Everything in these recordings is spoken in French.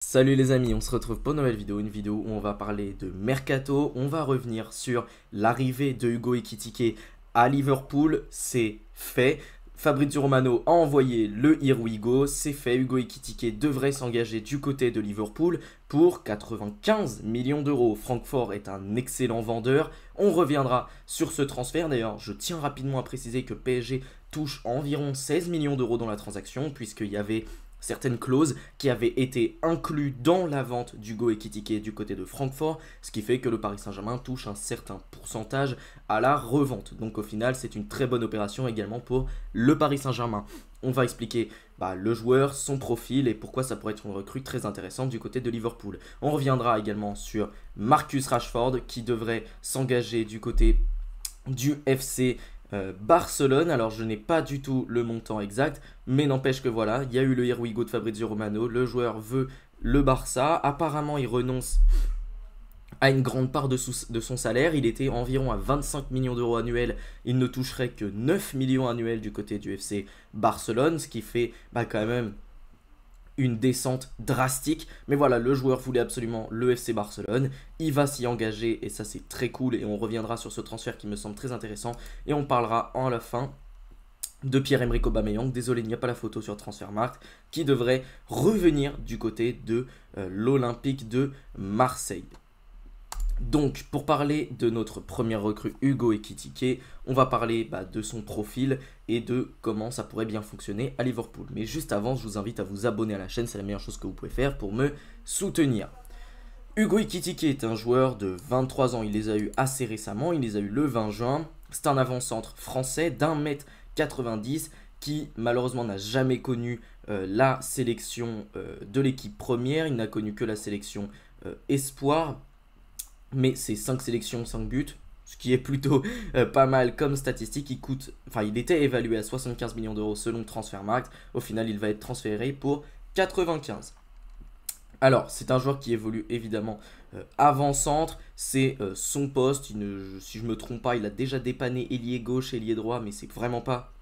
Salut les amis, on se retrouve pour une nouvelle vidéo, où on va parler de Mercato, on va revenir sur l'arrivée de Hugo Ekitike à Liverpool, c'est fait. Fabrizio Romano a envoyé le Here We Go, c'est fait, Hugo Ekitike devrait s'engager du côté de Liverpool pour 95 millions d'euros. Francfort est un excellent vendeur, on reviendra sur ce transfert. D'ailleurs, je tiens rapidement à préciser que PSG touche environ 16 millions d'euros dans la transaction, puisqu'il y avait certaines clauses qui avaient été incluses dans la vente d'Hugo Ekitike du côté de Francfort, ce qui fait que le Paris Saint-Germain touche un certain pourcentage à la revente. Donc au final, c'est une très bonne opération également pour le Paris Saint-Germain. On va expliquer le joueur, son profil et pourquoi ça pourrait être une recrue très intéressante du côté de Liverpool. On reviendra également sur Marcus Rashford qui devrait s'engager du côté du FC Barcelone. Alors je n'ai pas du tout le montant exact, mais n'empêche que voilà, il y a eu le Here We Go de Fabrizio Romano, le joueur veut le Barça, apparemment il renonce à une grande part de son salaire, il était environ à 25 millions d'euros annuels, il ne toucherait que 9 millions annuels du côté du FC Barcelone, ce qui fait quand même une descente drastique, mais voilà, le joueur voulait absolument le FC Barcelone, il va s'y engager et ça c'est très cool et on reviendra sur ce transfert qui me semble très intéressant et on parlera en la fin de Pierre-Emerick Aubameyang, désolé il n'y a pas la photo sur Transfermarkt, qui devrait revenir du côté de l'Olympique de Marseille. Donc, pour parler de notre première recrue, Hugo Ekitike, on va parler de son profil et de comment ça pourrait bien fonctionner à Liverpool. Mais juste avant, je vous invite à vous abonner à la chaîne, c'est la meilleure chose que vous pouvez faire pour me soutenir. Hugo Ekitike est un joueur de 23 ans, il les a eu assez récemment, il les a eu le 20 juin. C'est un avant-centre français d'1m90 qui malheureusement n'a jamais connu la sélection de l'équipe première, il n'a connu que la sélection espoir. Mais c'est 5 sélections, 5 buts, ce qui est plutôt pas mal comme statistique. Il était évalué à 75 millions d'euros selon Transfermarkt. Au final, il va être transféré pour 95. Alors, c'est un joueur qui évolue évidemment avant-centre. C'est son poste. Si je ne me trompe pas, il a déjà dépanné ailier gauche, ailier droit, mais c'est vraiment pas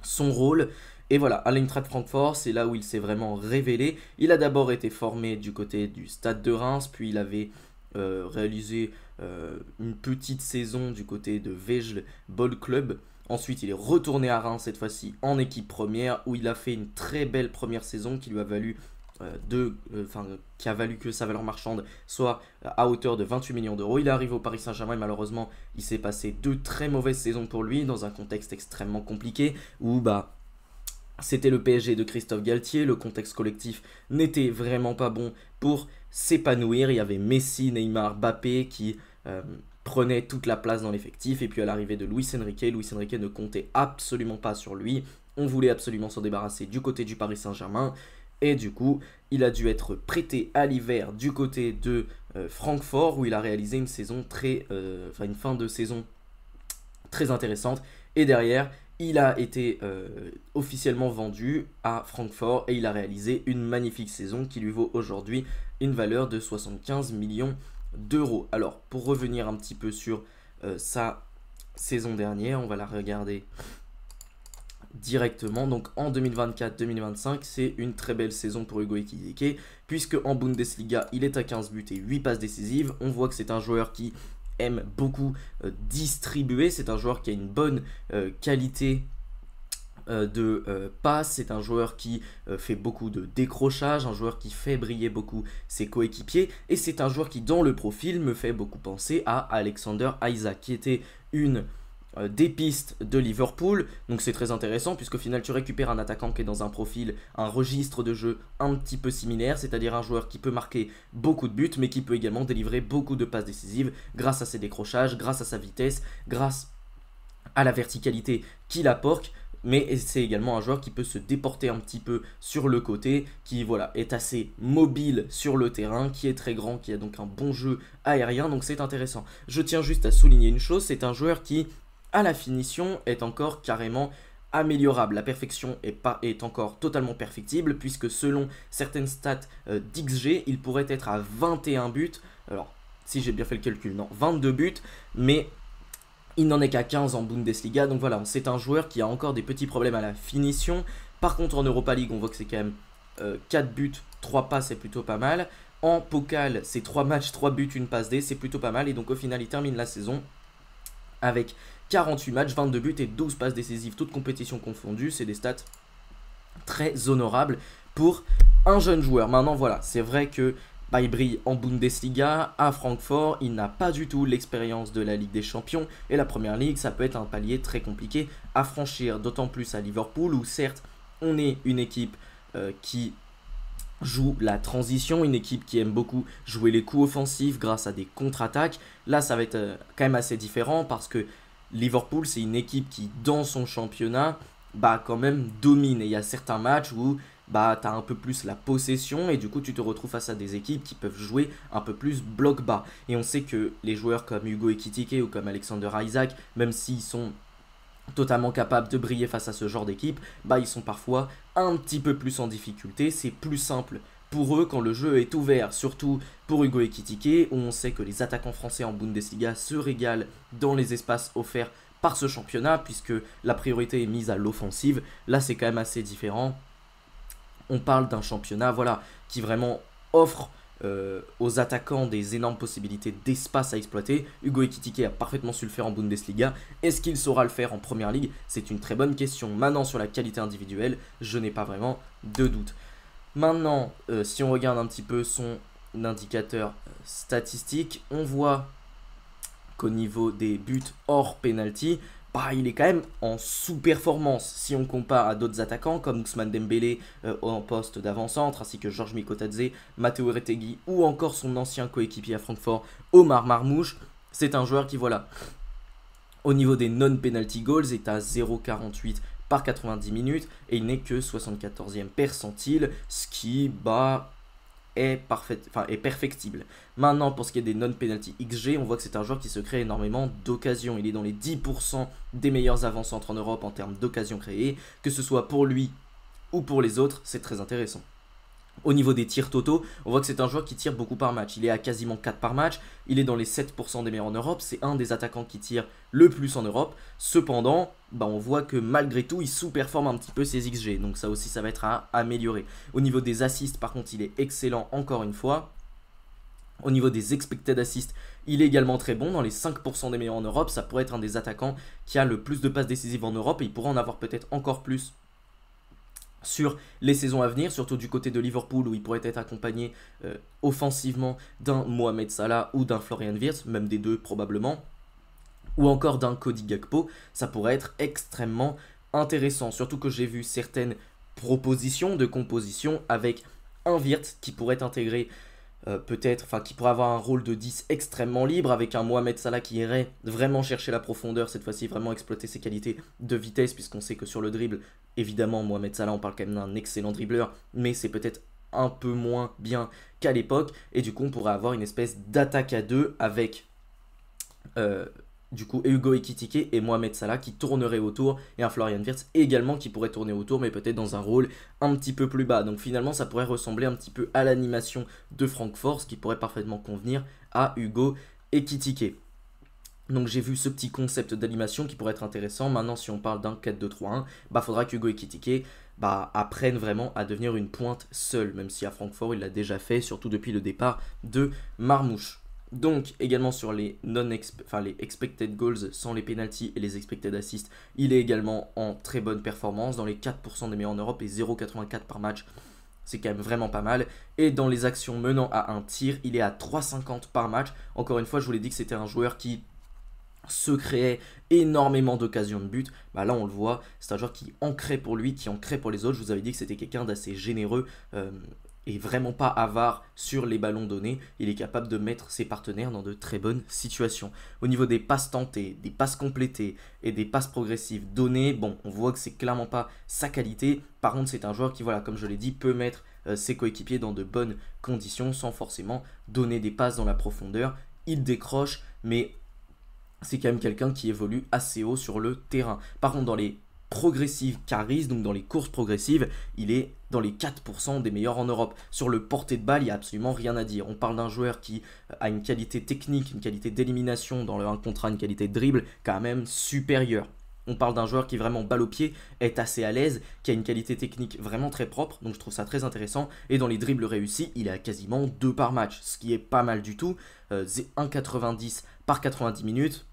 son rôle. Et voilà, à l'Eintracht Francfort, c'est là où il s'est vraiment révélé. Il a d'abord été formé du côté du Stade de Reims, puis il avait réalisé une petite saison du côté de Vejle Ball Club. Ensuite, il est retourné à Reims, cette fois-ci en équipe première, où il a fait une très belle première saison qui lui a valu que sa valeur marchande soit à hauteur de 28 millions d'euros. Il est arrivé au Paris Saint-Germain et malheureusement, il s'est passé 2 très mauvaises saisons pour lui dans un contexte extrêmement compliqué où c'était le PSG de Christophe Galtier, le contexte collectif n'était vraiment pas bon pour s'épanouir. Il y avait Messi, Neymar, Mbappé qui prenaient toute la place dans l'effectif. Et puis à l'arrivée de Luis Enrique ne comptait absolument pas sur lui. On voulait absolument s'en débarrasser du côté du Paris Saint-Germain. Et du coup, il a dû être prêté à l'hiver du côté de Francfort où il a réalisé une fin de saison très intéressante. Et derrière, il a été officiellement vendu à Francfort et il a réalisé une magnifique saison qui lui vaut aujourd'hui une valeur de 75 millions d'euros. Alors, pour revenir un petit peu sur sa saison dernière, on va la regarder directement. Donc, en 2024-2025, c'est une très belle saison pour Hugo Ekitike puisque en Bundesliga, il est à 15 buts et 8 passes décisives. On voit que c'est un joueur qui aime beaucoup distribuer, c'est un joueur qui a une bonne qualité de passe, c'est un joueur qui fait beaucoup de décrochage, un joueur qui fait briller beaucoup ses coéquipiers et c'est un joueur qui dans le profil me fait beaucoup penser à Alexander Isak qui était une des pistes de Liverpool, donc c'est très intéressant puisqu'au final tu récupères un attaquant qui est dans un profil, un registre de jeu un petit peu similaire, c'est-à-dire un joueur qui peut marquer beaucoup de buts mais qui peut également délivrer beaucoup de passes décisives grâce à ses décrochages, grâce à sa vitesse, grâce à la verticalité qu'il apporte. Mais c'est également un joueur qui peut se déporter un petit peu sur le côté, qui est assez mobile sur le terrain, qui est très grand, qui a donc un bon jeu aérien, donc c'est intéressant. Je tiens juste à souligner une chose, c'est un joueur qui à la finition est encore carrément améliorable. La perfection est encore totalement perfectible puisque selon certaines stats d'XG, il pourrait être à 21 buts. Alors, si j'ai bien fait le calcul, non, 22 buts, mais il n'en est qu'à 15 en Bundesliga. Donc voilà, c'est un joueur qui a encore des petits problèmes à la finition. Par contre, en Europa League, on voit que c'est quand même 4 buts, 3 passes, c'est plutôt pas mal. En Pokal, c'est 3 matchs, 3 buts, 1 passe D, c'est plutôt pas mal. Et donc au final, il termine la saison avec 48 matchs, 22 buts et 12 passes décisives, toutes compétitions confondues. C'est des stats très honorables pour un jeune joueur. Maintenant, voilà, c'est vrai que il brille en Bundesliga, à Francfort, il n'a pas du tout l'expérience de la Ligue des Champions. Et la Première Ligue, ça peut être un palier très compliqué à franchir, d'autant plus à Liverpool, où certes, on est une équipe qui joue la transition, une équipe qui aime beaucoup jouer les coups offensifs grâce à des contre-attaques. Là, ça va être quand même assez différent parce que Liverpool, c'est une équipe qui, dans son championnat, quand même domine. Et il y a certains matchs où tu as un peu plus la possession et du coup, tu te retrouves face à des équipes qui peuvent jouer un peu plus bloc bas. Et on sait que les joueurs comme Hugo Ekitike ou comme Alexander Isak, même s'ils sont totalement capables de briller face à ce genre d'équipe, ils sont parfois un petit peu plus en difficulté. C'est plus simple pour eux quand le jeu est ouvert, surtout pour Hugo Ekitike, où on sait que les attaquants français en Bundesliga se régalent dans les espaces offerts par ce championnat, puisque la priorité est mise à l'offensive. Là, c'est quand même assez différent. On parle d'un championnat qui vraiment offre aux attaquants des énormes possibilités d'espace à exploiter. Hugo Ekitike a parfaitement su le faire en Bundesliga. Est-ce qu'il saura le faire en Première Ligue? C'est une très bonne question. Maintenant, sur la qualité individuelle, je n'ai pas vraiment de doute. Maintenant, si on regarde un petit peu son indicateur statistique, on voit qu'au niveau des buts hors penalty, il est quand même en sous-performance si on compare à d'autres attaquants comme Ousmane Dembélé en poste d'avant-centre, ainsi que Georges Mikotadze, Matteo Retegui ou encore son ancien coéquipier à Francfort, Omar Marmouche. C'est un joueur qui, au niveau des non-penalty goals, est à 0,48 par 90 minutes et il n'est que 74e percentile, ce qui est perfectible. Maintenant, pour ce qui est des non-penalty XG, on voit que c'est un joueur qui se crée énormément d'occasions. Il est dans les 10% des meilleurs avant-centres en Europe en termes d'occasions créées, que ce soit pour lui ou pour les autres, c'est très intéressant. Au niveau des tirs totaux, on voit que c'est un joueur qui tire beaucoup par match. Il est à quasiment 4 par match. Il est dans les 7% des meilleurs en Europe. C'est un des attaquants qui tire le plus en Europe. Cependant, on voit que malgré tout, il sous-performe un petit peu ses XG. Donc ça aussi, ça va être à améliorer. Au niveau des assists, par contre, il est excellent encore une fois. Au niveau des expected assists, il est également très bon, dans les 5% des meilleurs en Europe. Ça pourrait être un des attaquants qui a le plus de passes décisives en Europe et il pourrait en avoir peut-être encore plus sur les saisons à venir, surtout du côté de Liverpool où il pourrait être accompagné offensivement d'un Mohamed Salah ou d'un Florian Wirtz, même des deux probablement, ou encore d'un Cody Gakpo. Ça pourrait être extrêmement intéressant, surtout que j'ai vu certaines propositions de composition avec un Wirtz qui pourrait intégrer qui pourrait avoir un rôle de 10 extrêmement libre, avec un Mohamed Salah qui irait vraiment chercher la profondeur, cette fois-ci vraiment exploiter ses qualités de vitesse, puisqu'on sait que sur le dribble, évidemment Mohamed Salah, on parle quand même d'un excellent dribbleur, mais c'est peut-être un peu moins bien qu'à l'époque, et du coup on pourrait avoir une espèce d'attaque à deux avec du coup Hugo Ekitike et Mohamed Salah qui tourneraient autour, et un Florian Wirtz également qui pourrait tourner autour, mais peut-être dans un rôle un petit peu plus bas. Donc finalement ça pourrait ressembler un petit peu à l'animation de Francfort, ce qui pourrait parfaitement convenir à Hugo Ekitike. Donc j'ai vu ce petit concept d'animation qui pourrait être intéressant. Maintenant, si on parle d'un 4-2-3-1, faudra que Hugo Ekitike apprenne vraiment à devenir une pointe seule, même si à Francfort il l'a déjà fait, surtout depuis le départ de Marmouche. Donc également sur les les expected goals sans les penalties et les expected assists, il est également en très bonne performance, dans les 4% des meilleurs en Europe et 0,84 par match. C'est quand même vraiment pas mal. Et dans les actions menant à un tir, il est à 3,50 par match. Encore une fois, je vous l'ai dit que c'était un joueur qui se créait énormément d'occasions de but. Là on le voit, c'est un joueur qui en crée pour lui, qui en crée pour les autres. Je vous avais dit que c'était quelqu'un d'assez généreux et vraiment pas avare sur les ballons donnés. Il est capable de mettre ses partenaires dans de très bonnes situations. Au niveau des passes tentées, des passes complétées et des passes progressives données, on voit que c'est clairement pas sa qualité. Par contre, c'est un joueur qui, comme je l'ai dit, peut mettre ses coéquipiers dans de bonnes conditions sans forcément donner des passes dans la profondeur. Il décroche, mais c'est quand même quelqu'un qui évolue assez haut sur le terrain. Par contre, dans les progressives carries, donc dans les courses progressives, il est dans les 4% des meilleurs en Europe. Sur le porté de balle, il n'y a absolument rien à dire. On parle d'un joueur qui a une qualité technique, une qualité d'élimination dans le 1 contre 1, une qualité de dribble quand même supérieure. On parle d'un joueur qui vraiment balle au pied, est assez à l'aise, qui a une qualité technique vraiment très propre, donc je trouve ça très intéressant. Et dans les dribbles réussis, il est à quasiment 2 par match, ce qui est pas mal du tout. 1,90 par 90 minutes.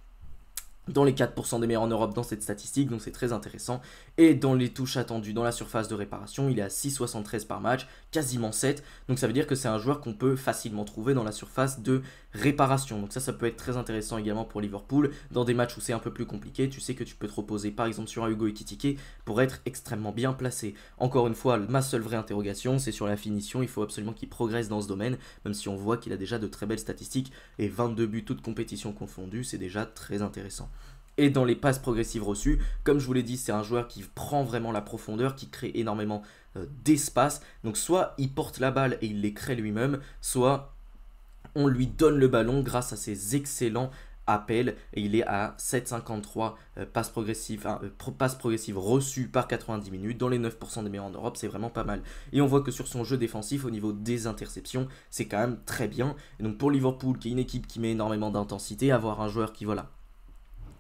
Dans les 4% des meilleurs en Europe dans cette statistique, donc c'est très intéressant. Et dans les touches attendues dans la surface de réparation, il est à 6,73 par match, quasiment 7. Donc ça veut dire que c'est un joueur qu'on peut facilement trouver dans la surface de réparation. Donc ça peut être très intéressant également pour Liverpool. Dans des matchs où c'est un peu plus compliqué, tu sais que tu peux te reposer par exemple sur un Hugo Ekitike pour être extrêmement bien placé. Encore une fois, ma seule vraie interrogation, c'est sur la finition. Il faut absolument qu'il progresse dans ce domaine, même si on voit qu'il a déjà de très belles statistiques. Et 22 buts, toutes compétitions confondues, c'est déjà très intéressant. Et dans les passes progressives reçues, comme je vous l'ai dit, c'est un joueur qui prend vraiment la profondeur, qui crée énormément d'espace. Donc soit il porte la balle et il les crée lui-même, soit on lui donne le ballon grâce à ses excellents appels. Et il est à 7,53 passes progressives reçues par 90 minutes. Dans les 9% des meilleurs en Europe, c'est vraiment pas mal. Et on voit que sur son jeu défensif, au niveau des interceptions, c'est quand même très bien. Et donc pour Liverpool, qui est une équipe qui met énormément d'intensité, avoir un joueur qui, voilà,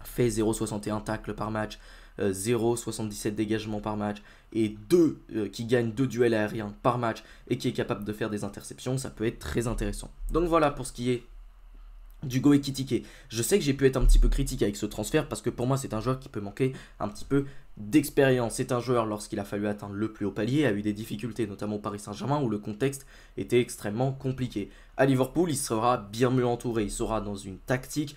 fait 0,61 tacles par match, 0,77 dégagements par match et qui gagne 2 duels aériens par match et qui est capable de faire des interceptions, ça peut être très intéressant. Donc voilà pour ce qui est d'Hugo Ekitike. Je sais que j'ai pu être un petit peu critique avec ce transfert parce que pour moi c'est un joueur qui peut manquer un petit peu d'expérience. C'est un joueur, lorsqu'il a fallu atteindre le plus haut palier, a eu des difficultés, notamment au Paris Saint-Germain où le contexte était extrêmement compliqué. À Liverpool, il sera bien mieux entouré, il sera dans une tactique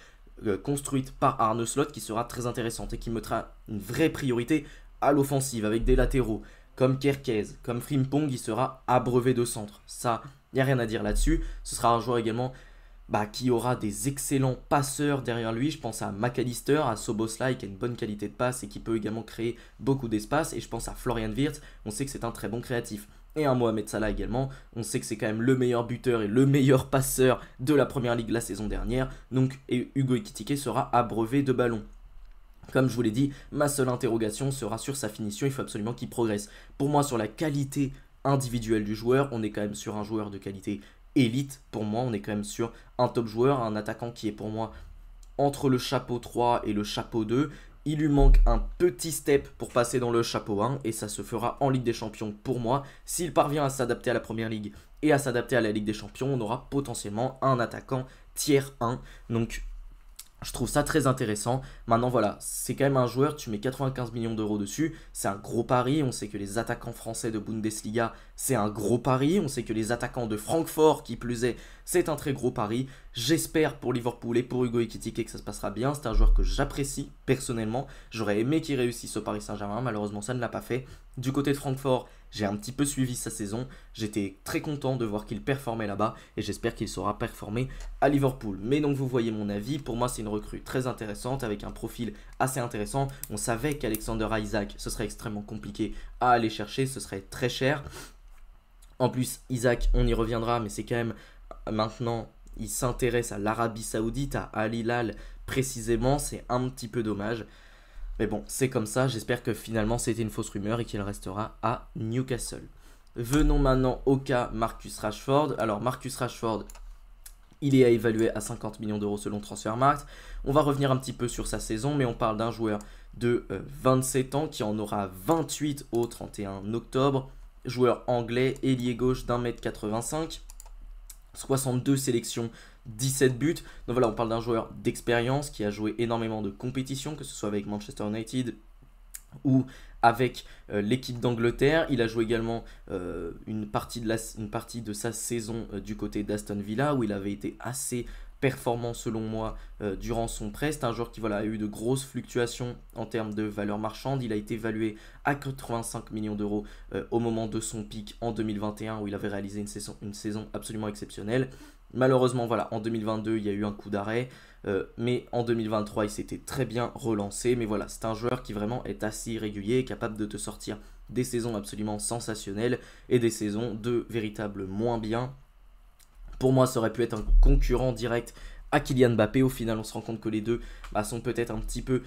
construite par Arne Slot qui sera très intéressante et qui mettra une vraie priorité à l'offensive avec des latéraux comme Kerkez, comme Frimpong, il sera abreuvé de centre. Ça, il n'y a rien à dire là-dessus. Ce sera un joueur également qui aura des excellents passeurs derrière lui. Je pense à McAllister, à Szoboszlai qui a une bonne qualité de passe et qui peut également créer beaucoup d'espace. Et je pense à Florian Wirtz, on sait que c'est un très bon créatif. Et un Mohamed Salah également, on sait que c'est quand même le meilleur buteur et le meilleur passeur de la Première Ligue la saison dernière. Donc Hugo Ekitike sera abreuvé de ballons. Comme je vous l'ai dit, ma seule interrogation sera sur sa finition, il faut absolument qu'il progresse. Pour moi, sur la qualité individuelle du joueur, on est quand même sur un joueur de qualité élite. Pour moi, on est quand même sur un top joueur, un attaquant qui est pour moi entre le chapeau 3 et le chapeau 2. Il lui manque un petit step pour passer dans le chapeau 1 et ça se fera en Ligue des Champions pour moi. S'il parvient à s'adapter à la Première Ligue et à s'adapter à la Ligue des Champions, on aura potentiellement un attaquant tiers 1. Donc je trouve ça très intéressant. Maintenant voilà, c'est quand même un joueur, tu mets 95 millions d'euros dessus, c'est un gros pari. On sait que les attaquants français de Bundesliga, c'est un gros pari. On sait que les attaquants de Francfort, qui plus est, c'est un très gros pari. J'espère pour Liverpool et pour Hugo Ekitike que ça se passera bien. C'est un joueur que j'apprécie personnellement. J'aurais aimé qu'il réussisse au Paris Saint-Germain, malheureusement ça ne l'a pas fait. Du côté de Francfort, j'ai un petit peu suivi sa saison. J'étais très content de voir qu'il performait là-bas et j'espère qu'il saura performer à Liverpool. Mais donc vous voyez mon avis, pour moi c'est une recrue très intéressante avec un profil assez intéressant. On savait qu'Alexander Isak, ce serait extrêmement compliqué à aller chercher, ce serait très cher. En plus, Isak, on y reviendra, mais c'est quand même maintenant, il s'intéresse à l'Arabie Saoudite, à Al Hilal précisément, c'est un petit peu dommage. Mais bon, c'est comme ça, j'espère que finalement c'était une fausse rumeur et qu'il restera à Newcastle. Venons maintenant au cas Marcus Rashford. Alors Marcus Rashford, il est évalué à 50 millions d'euros selon Transfermarkt. On va revenir un petit peu sur sa saison, mais on parle d'un joueur de 27 ans qui en aura 28 au 31 octobre. Joueur anglais, ailier gauche d'1m85, 62 sélections, 17 buts. Donc voilà, on parle d'un joueur d'expérience qui a joué énormément de compétitions, que ce soit avec Manchester United ou avec l'équipe d'Angleterre. Il a joué également une partie de sa saison du côté d'Aston Villa où il avait été assez performant selon moi durant son prêt. C'est un joueur qui a eu de grosses fluctuations en termes de valeur marchande. Il a été évalué à 85 millions d'euros au moment de son pic en 2021 où il avait réalisé une saison absolument exceptionnelle. Malheureusement, en 2022, il y a eu un coup d'arrêt. Mais en 2023, il s'était très bien relancé. Mais voilà, c'est un joueur qui vraiment est assez irrégulier, capable de te sortir des saisons absolument sensationnelles et des saisons de véritables moins bien. Pour moi, ça aurait pu être un concurrent direct à Kylian Mbappé. Au final, on se rend compte que les deux sont peut-être un petit peu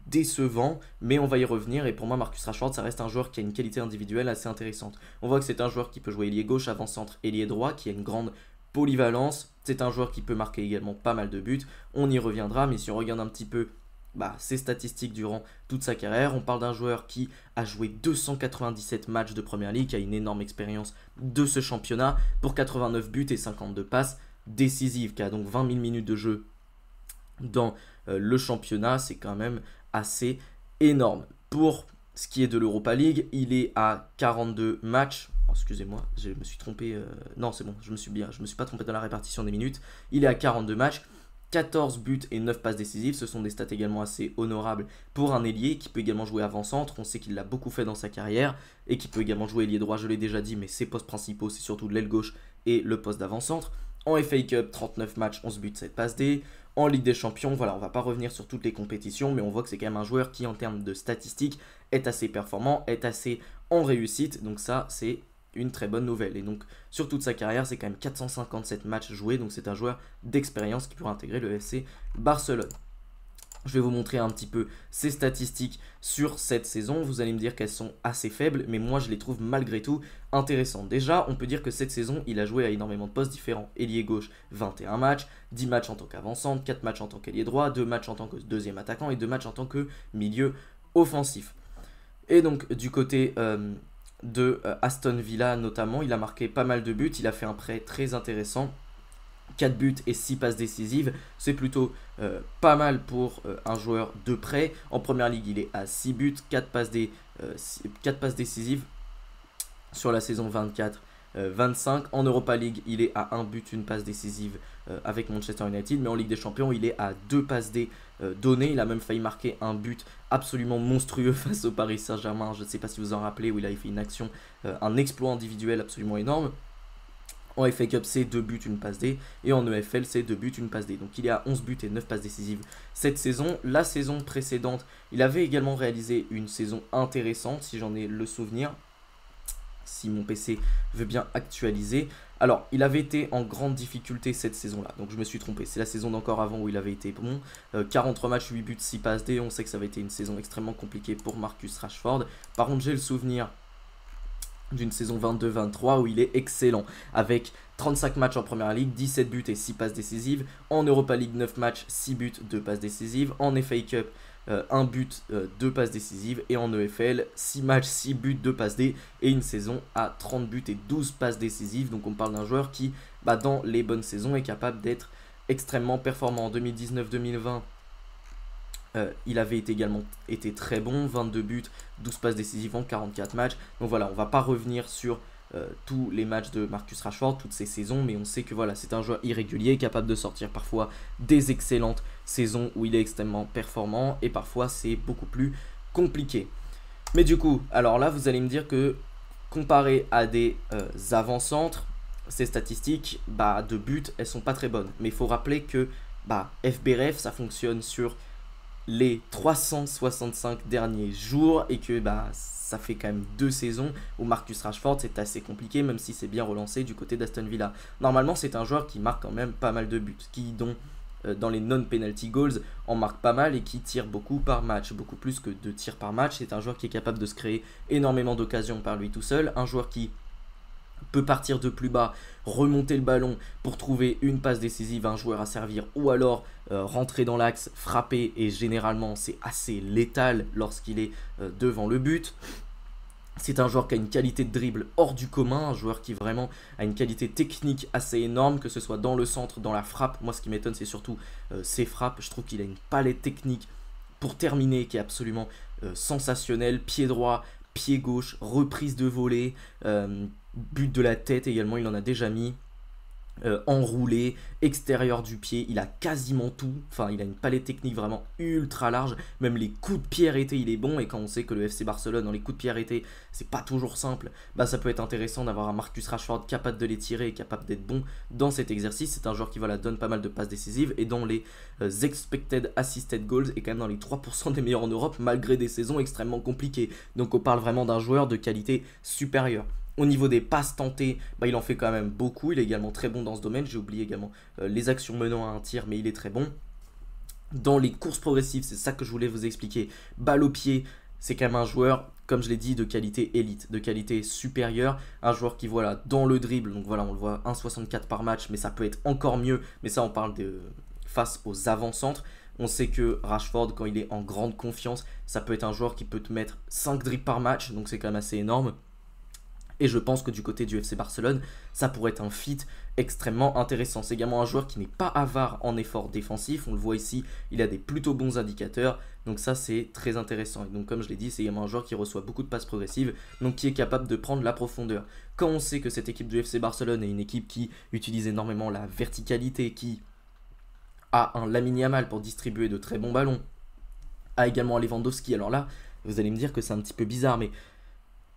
décevants, mais on va y revenir. Et pour moi, Marcus Rashford, ça reste un joueur qui a une qualité individuelle assez intéressante. On voit que c'est un joueur qui peut jouer ailier gauche, avant-centre, ailier droit, qui a une grande polyvalence. C'est un joueur qui peut marquer également pas mal de buts. On y reviendra, mais si on regarde un petit peu ses statistiques durant toute sa carrière. On parle d'un joueur qui a joué 297 matchs de Première Ligue, qui a une énorme expérience de ce championnat pour 89 buts et 52 passes décisives, qui a donc 20 000 minutes de jeu dans le championnat. C'est quand même assez énorme. Pour ce qui est de l'Europa League, il est à 42 matchs. Oh, excusez-moi, je me suis trompé. Non, c'est bon, je me suis pas trompé dans la répartition des minutes. Il est à 42 matchs, 14 buts et 9 passes décisives. Ce sont des stats également assez honorables pour un ailier qui peut également jouer avant-centre. On sait qu'il l'a beaucoup fait dans sa carrière et qui peut également jouer ailier droit, je l'ai déjà dit, mais ses postes principaux, c'est surtout l'aile gauche et le poste d'avant-centre. En FA Cup, 39 matchs, 11 buts, 7 passes D. En Ligue des Champions, voilà, on ne va pas revenir sur toutes les compétitions, mais on voit que c'est quand même un joueur qui, en termes de statistiques, est assez performant, est assez en réussite. Donc ça, c'est une très bonne nouvelle. Et donc, sur toute sa carrière, c'est quand même 457 matchs joués. Donc c'est un joueur d'expérience qui pourra intégrer le FC Barcelone. Je vais vous montrer un petit peu ses statistiques sur cette saison. Vous allez me dire qu'elles sont assez faibles, mais moi je les trouve malgré tout intéressantes. Déjà, on peut dire que cette saison, il a joué à énormément de postes différents. Ailier gauche, 21 matchs, 10 matchs en tant qu'avancante, 4 matchs en tant qu'ailier droit, 2 matchs en tant que deuxième attaquant et 2 matchs en tant que milieu offensif. Et donc, du côté de Aston Villa notamment, il a marqué pas mal de buts, il a fait un prêt très intéressant. 4 buts et 6 passes décisives, c'est plutôt pas mal pour un joueur de prêt. En Première Ligue, il est à 6 buts, 4 passes décisives sur la saison 24-25. En Europa League, il est à 1 but, 1 passe décisive avec Manchester United. Mais en Ligue des Champions, il est à 2 passes données. Il a même failli marquer un but absolument monstrueux face au Paris Saint-Germain. Je ne sais pas si vous en rappelez, où il avait fait une action, un exploit individuel absolument énorme. En FA Cup, c'est 2 buts, 1 passe D. Et en EFL, c'est 2 buts, 1 passe D. Donc il est à 11 buts et 9 passes décisives cette saison. La saison précédente, il avait également réalisé une saison intéressante, si j'en ai le souvenir. Si mon PC veut bien actualiser. Alors, il avait été en grande difficulté cette saison-là. Donc je me suis trompé. C'est la saison d'encore avant où il avait été bon. 43 matchs, 8 buts, 6 passes D. On sait que ça avait été une saison extrêmement compliquée pour Marcus Rashford. Par contre, j'ai le souvenir d'une saison 22-23 où il est excellent, avec 35 matchs en Première Ligue, 17 buts et 6 passes décisives. En Europa League, 9 matchs, 6 buts, 2 passes décisives. En FA Cup, 1 but, 2 passes décisives. Et en EFL, 6 matchs, 6 buts, 2 passes D. Et une saison à 30 buts et 12 passes décisives. Donc on parle d'un joueur qui, dans les bonnes saisons, est capable d'être extrêmement performant. En 2019-2020, il avait également été très bon, 22 buts, 12 passes décisives en 44 matchs. Donc voilà, on ne va pas revenir sur tous les matchs de Marcus Rashford, toutes ces saisons, mais on sait que voilà, c'est un joueur irrégulier, capable de sortir parfois des excellentes saisons où il est extrêmement performant, et parfois c'est beaucoup plus compliqué. Mais du coup, alors là, vous allez me dire que comparé à des avant-centres, ces statistiques de but, elles sont pas très bonnes. Mais il faut rappeler que FBref, ça fonctionne sur les 365 derniers jours et que ça fait quand même 2 saisons où Marcus Rashford c'est assez compliqué, même si c'est bien relancé du côté d'Aston Villa. Normalement c'est un joueur qui marque quand même pas mal de buts, qui dans les non-penalty goals en marque pas mal et qui tire beaucoup par match, beaucoup plus que 2 tirs par match. C'est un joueur qui est capable de se créer énormément d'occasions par lui tout seul, un joueur qui peut partir de plus bas, remonter le ballon pour trouver une passe décisive à un joueur à servir, ou alors rentrer dans l'axe, frapper, et généralement c'est assez létal lorsqu'il est devant le but. C'est un joueur qui a une qualité de dribble hors du commun, un joueur qui vraiment a une qualité technique assez énorme, que ce soit dans le centre, dans la frappe. Moi ce qui m'étonne c'est surtout ses frappes. Je trouve qu'il a une palette technique pour terminer qui est absolument sensationnelle. Pied droit, pied gauche, reprise de volée, but de la tête également, il en a déjà mis. Enroulé, extérieur du pied, il a quasiment tout. Enfin, il a une palette technique vraiment ultra large. Même les coups de pied arrêtés, il est bon. Et quand on sait que le FC Barcelone, dans les coups de pied arrêtés, c'est pas toujours simple, ça peut être intéressant d'avoir un Marcus Rashford capable de les tirer et capable d'être bon dans cet exercice. C'est un joueur qui donne pas mal de passes décisives et dans les expected assisted goals est quand même dans les 3% des meilleurs en Europe, malgré des saisons extrêmement compliquées. Donc on parle vraiment d'un joueur de qualité supérieure. Au niveau des passes tentées, il en fait quand même beaucoup. Il est également très bon dans ce domaine. J'ai oublié également les actions menant à un tir, mais il est très bon. Dans les courses progressives, c'est ça que je voulais vous expliquer. Balle au pied, c'est quand même un joueur, comme je l'ai dit, de qualité élite, de qualité supérieure. Un joueur qui, dans le dribble, donc on le voit 1,64 par match, mais ça peut être encore mieux. Mais ça, on parle de face aux avant-centres. On sait que Rashford, quand il est en grande confiance, ça peut être un joueur qui peut te mettre 5 dribbles par match, donc c'est quand même assez énorme. Et je pense que du côté du FC Barcelone, ça pourrait être un fit extrêmement intéressant. C'est également un joueur qui n'est pas avare en efforts défensifs. On le voit ici, il a des plutôt bons indicateurs. Donc ça, c'est très intéressant. Et donc comme je l'ai dit, c'est également un joueur qui reçoit beaucoup de passes progressives, donc qui est capable de prendre la profondeur. Quand on sait que cette équipe du FC Barcelone est une équipe qui utilise énormément la verticalité, qui a un Lamine Yamal pour distribuer de très bons ballons, a également Lewandowski. Alors là, vous allez me dire que c'est un petit peu bizarre, mais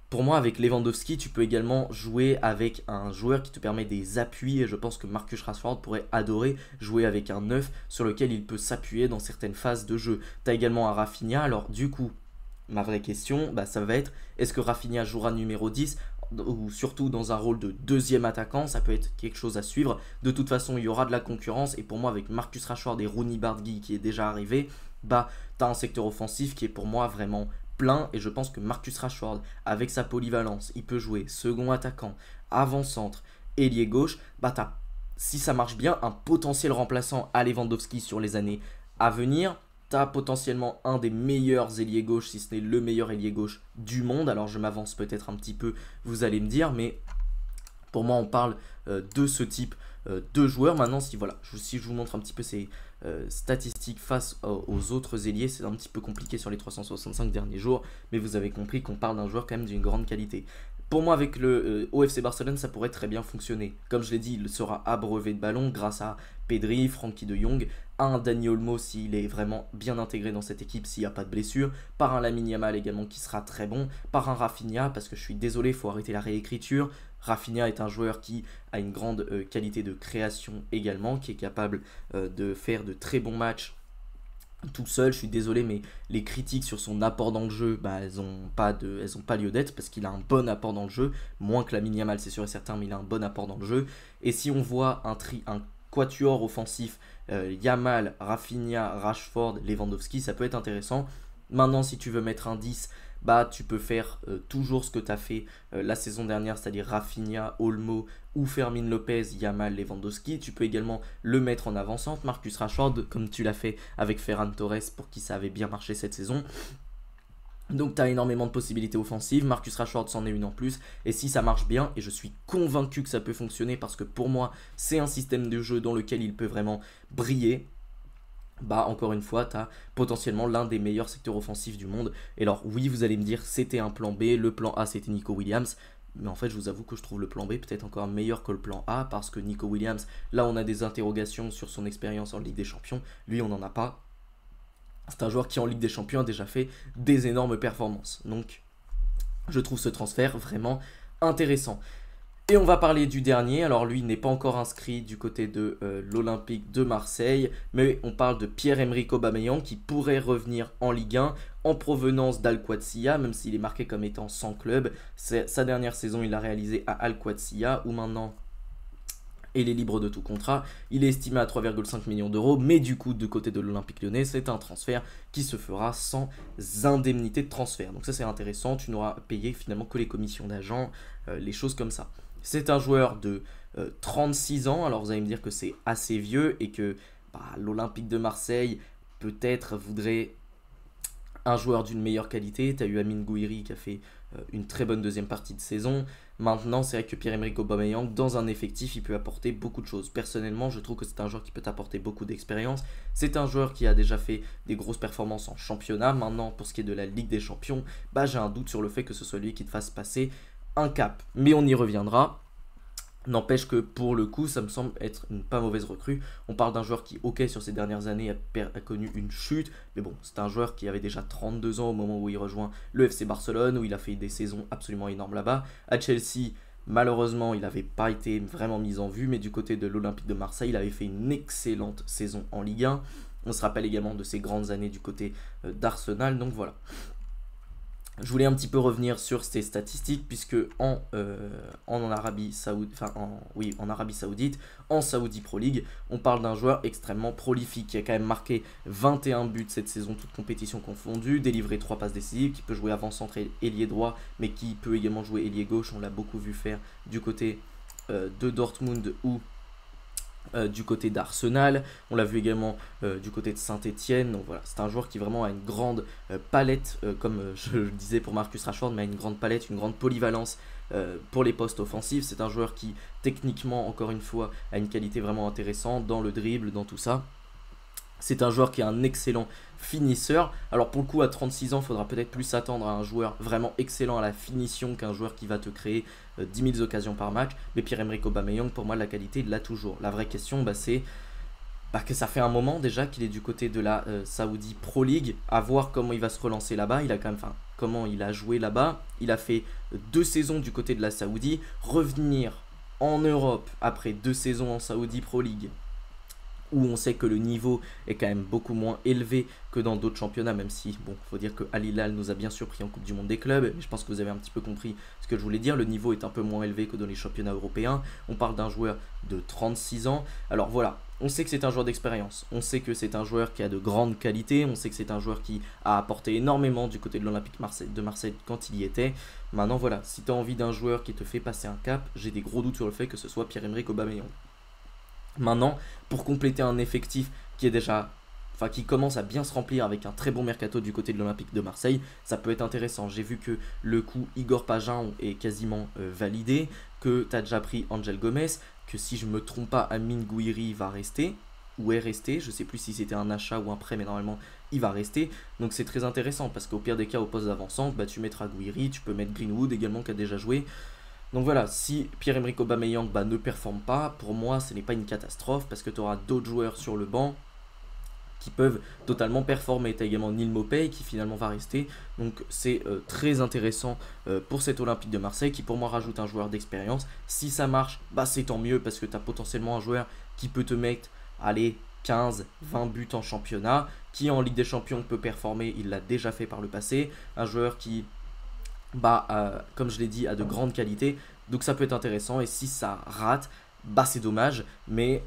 pour moi, avec Lewandowski, tu peux également jouer avec un joueur qui te permet des appuis. Et je pense que Marcus Rashford pourrait adorer jouer avec un 9 sur lequel il peut s'appuyer dans certaines phases de jeu. Tu as également un Rafinha. Alors du coup, ma vraie question, ça va être, est-ce que Rafinha jouera numéro 10 ou surtout dans un rôle de deuxième attaquant? Ça peut être quelque chose à suivre. De toute façon, il y aura de la concurrence. Et pour moi, avec Marcus Rashford et Rooney Bargui qui est déjà arrivé, tu as un secteur offensif qui est pour moi vraiment plein, et je pense que Marcus Rashford, avec sa polyvalence, il peut jouer second attaquant, avant-centre, ailier gauche. T'as, si ça marche bien, un potentiel remplaçant à Lewandowski sur les années à venir. T'as potentiellement un des meilleurs ailiers gauche, si ce n'est le meilleur ailier gauche du monde. Alors je m'avance peut-être un petit peu, vous allez me dire, mais pour moi on parle de ce type de joueurs. Maintenant, si je vous montre un petit peu ces statistiques face aux autres ailiers, c'est un petit peu compliqué sur les 365 derniers jours, mais vous avez compris qu'on parle d'un joueur quand même d'une grande qualité. Pour moi, avec le OFC Barcelone, ça pourrait très bien fonctionner. Comme je l'ai dit, il sera abreuvé de ballons grâce à Pedri, Frenkie de Jong, à un Dani Olmo s'il est vraiment bien intégré dans cette équipe, s'il n'y a pas de blessure, par un Lamine Yamal également qui sera très bon, par un Rafinha, parce que je suis désolé, il faut arrêter la réécriture. Rafinha est un joueur qui a une grande qualité de création également, qui est capable de faire de très bons matchs tout seul. Je suis désolé, mais les critiques sur son apport dans le jeu, elles n'ont pas lieu d'être, parce qu'il a un bon apport dans le jeu, moins que Lamine Yamal, c'est sûr et certain, mais il a un bon apport dans le jeu. Et si on voit un quatuor offensif, Yamal, Rafinha, Rashford, Lewandowski, ça peut être intéressant. Maintenant, si tu veux mettre un 10, tu peux faire toujours ce que tu as fait la saison dernière, c'est-à-dire Rafinha, Olmo ou Fermin Lopez, Yamal, Lewandowski. Tu peux également le mettre en avançante, Marcus Rashford, comme tu l'as fait avec Ferran Torres, pour qui ça avait bien marché cette saison. Donc tu as énormément de possibilités offensives, Marcus Rashford c'en est une en plus, et si ça marche bien, et je suis convaincu que ça peut fonctionner, parce que pour moi c'est un système de jeu dans lequel il peut vraiment briller, encore une fois, tu as potentiellement l'un des meilleurs secteurs offensifs du monde. Et alors oui, vous allez me dire, c'était un plan B, le plan A c'était Nico Williams. Mais en fait, je vous avoue que je trouve le plan B peut-être encore meilleur que le plan A, parce que Nico Williams, là on a des interrogations sur son expérience en Ligue des Champions. Lui, on n'en a pas. C'est un joueur qui en Ligue des Champions a déjà fait des énormes performances. Donc, je trouve ce transfert vraiment intéressant. Et on va parler du dernier. Alors lui, il n'est pas encore inscrit du côté de l'Olympique de Marseille, mais on parle de Pierre-Emerick Aubameyang qui pourrait revenir en Ligue 1 en provenance d'Al-Qadsiya, même s'il est marqué comme étant sans club. Sa dernière saison, il l'a réalisé à Al-Qadsiya, où maintenant il est libre de tout contrat. Il est estimé à 3,5 millions d'euros, mais du coup, du côté de l'Olympique Lyonnais, c'est un transfert qui se fera sans indemnité de transfert. Donc ça, c'est intéressant. Tu n'auras payé finalement que les commissions d'agents, les choses comme ça. C'est un joueur de 36 ans, alors vous allez me dire que c'est assez vieux et que l'Olympique de Marseille peut-être voudrait un joueur d'une meilleure qualité. Tu as eu Amine Gouiri qui a fait une très bonne deuxième partie de saison. Maintenant, c'est vrai que Pierre-Emerick Aubameyang, dans un effectif, il peut apporter beaucoup de choses. Personnellement, je trouve que c'est un joueur qui peut apporter beaucoup d'expérience. C'est un joueur qui a déjà fait des grosses performances en championnat. Maintenant, pour ce qui est de la Ligue des Champions, j'ai un doute sur le fait que ce soit lui qui te fasse passer un cap, mais on y reviendra. N'empêche que pour le coup, ça me semble être une pas mauvaise recrue. On parle d'un joueur qui, ok, sur ces dernières années a connu une chute, mais bon, c'est un joueur qui avait déjà 32 ans au moment où il rejoint le FC Barcelone, où il a fait des saisons absolument énormes là-bas. À Chelsea, malheureusement, il n'avait pas été vraiment mis en vue, mais du côté de l'Olympique de Marseille, il avait fait une excellente saison en Ligue 1. On se rappelle également de ses grandes années du côté d'Arsenal, donc voilà. Je voulais un petit peu revenir sur ces statistiques, puisque en Arabie Saoudite, en Saudi Pro League, on parle d'un joueur extrêmement prolifique qui a quand même marqué 21 buts cette saison, toutes compétitions confondues, délivré 3 passes décisives, qui peut jouer avant-centre et ailier droit, mais qui peut également jouer ailier gauche. On l'a beaucoup vu faire du côté de Dortmund ou du côté d'Arsenal, on l'a vu également du côté de Saint-Etienne. Donc voilà, c'est un joueur qui vraiment a une grande palette, comme je le disais pour Marcus Rashford, mais a une grande palette, une grande polyvalence pour les postes offensifs. C'est un joueur qui techniquement, encore une fois, a une qualité vraiment intéressante dans le dribble, dans tout ça. C'est un joueur qui est un excellent finisseur. Alors pour le coup, à 36 ans, il faudra peut-être plus s'attendre à un joueur vraiment excellent à la finition qu'un joueur qui va te créer 10 000 occasions par match. Mais Pierre-Emerick Aubameyang, pour moi, la qualité, il l'a toujours. La vraie question, c'est que ça fait un moment déjà qu'il est du côté de la Saudi Pro League. À voir comment il va se relancer là-bas. Il a quand même, comment il a joué là-bas. Il a fait 2 saisons du côté de la Saoudi. Revenir en Europe après 2 saisons en Saudi Pro League, où on sait que le niveau est quand même beaucoup moins élevé que dans d'autres championnats, même si, bon, il faut dire que Al Hilal nous a bien surpris en Coupe du Monde des clubs, mais je pense que vous avez un petit peu compris ce que je voulais dire. Le niveau est un peu moins élevé que dans les championnats européens. On parle d'un joueur de 36 ans. Alors voilà, on sait que c'est un joueur d'expérience, on sait que c'est un joueur qui a de grandes qualités, on sait que c'est un joueur qui a apporté énormément du côté de l'Olympique de Marseille quand il y était. Maintenant voilà, si tu as envie d'un joueur qui te fait passer un cap, j'ai des gros doutes sur le fait que ce soit Pierre-Emerick Aubameyang. Maintenant, pour compléter un effectif qui est déjà, qui commence à bien se remplir avec un très bon mercato du côté de l'Olympique de Marseille, ça peut être intéressant. J'ai vu que le coup Igor Pajan est quasiment validé, que tu as déjà pris Angel Gomez, que si je ne me trompe pas, Amine Gouiri va rester, ou est resté, je ne sais plus si c'était un achat ou un prêt, mais normalement il va rester. Donc c'est très intéressant parce qu'au pire des cas, au poste d'avancante, tu mettras Gouiri, tu peux mettre Greenwood également qui a déjà joué. Donc voilà, si Pierre-Emerick Aubameyang ne performe pas, pour moi ce n'est pas une catastrophe parce que tu auras d'autres joueurs sur le banc qui peuvent totalement performer. Tu as également Neal Maupay qui finalement va rester. Donc c'est très intéressant pour cet Olympique de Marseille qui pour moi rajoute un joueur d'expérience. Si ça marche, c'est tant mieux parce que tu as potentiellement un joueur qui peut te mettre, allez, 15, 20 buts en championnat, qui en Ligue des Champions peut performer, il l'a déjà fait par le passé. Un joueur qui, comme je l'ai dit, a de grandes qualités. Donc ça peut être intéressant et si ça rate, c'est dommage, mais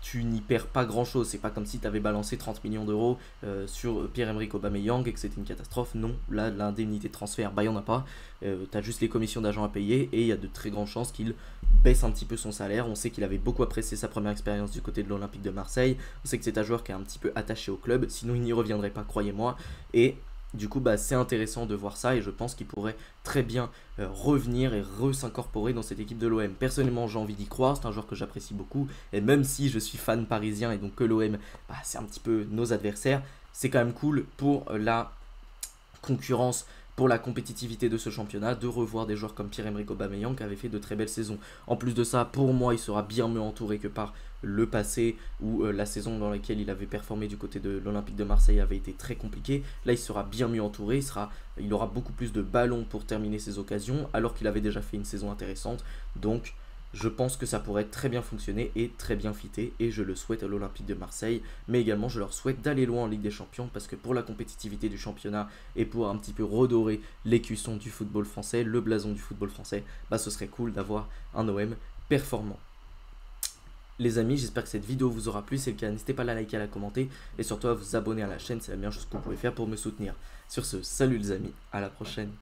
tu n'y perds pas grand chose. C'est pas comme si tu avais balancé 30 millions d'euros sur Pierre-Emerick Aubameyang et que c'était une catastrophe. Non, là l'indemnité de transfert, il n'y en a pas. Tu as juste les commissions d'agents à payer et il y a de très grandes chances qu'il baisse un petit peu son salaire. On sait qu'il avait beaucoup apprécié sa première expérience du côté de l'Olympique de Marseille. On sait que c'est un joueur qui est un petit peu attaché au club, sinon il n'y reviendrait pas, croyez-moi. Et du coup, c'est intéressant de voir ça et je pense qu'il pourrait très bien revenir et s'incorporer dans cette équipe de l'OM. Personnellement, j'ai envie d'y croire, c'est un joueur que j'apprécie beaucoup et même si je suis fan parisien et donc que l'OM, c'est un petit peu nos adversaires, c'est quand même cool pour la concurrence, pour la compétitivité de ce championnat, de revoir des joueurs comme Pierre-Emerick Aubameyang qui avait fait de très belles saisons. En plus de ça, pour moi, il sera bien mieux entouré que par le passé où la saison dans laquelle il avait performé du côté de l'Olympique de Marseille avait été très compliquée. Là, il sera bien mieux entouré, il aura beaucoup plus de ballons pour terminer ses occasions alors qu'il avait déjà fait une saison intéressante. Donc, je pense que ça pourrait très bien fonctionner et très bien fitter et je le souhaite à l'Olympique de Marseille, mais également je leur souhaite d'aller loin en Ligue des Champions parce que pour la compétitivité du championnat et pour un petit peu redorer l'écusson du football français, le blason du football français, ce serait cool d'avoir un OM performant. Les amis, j'espère que cette vidéo vous aura plu, si c'est le cas, n'hésitez pas à la liker, à la commenter et surtout à vous abonner à la chaîne, c'est la meilleure chose que vous pouvez faire pour me soutenir. Sur ce, salut les amis, à la prochaine.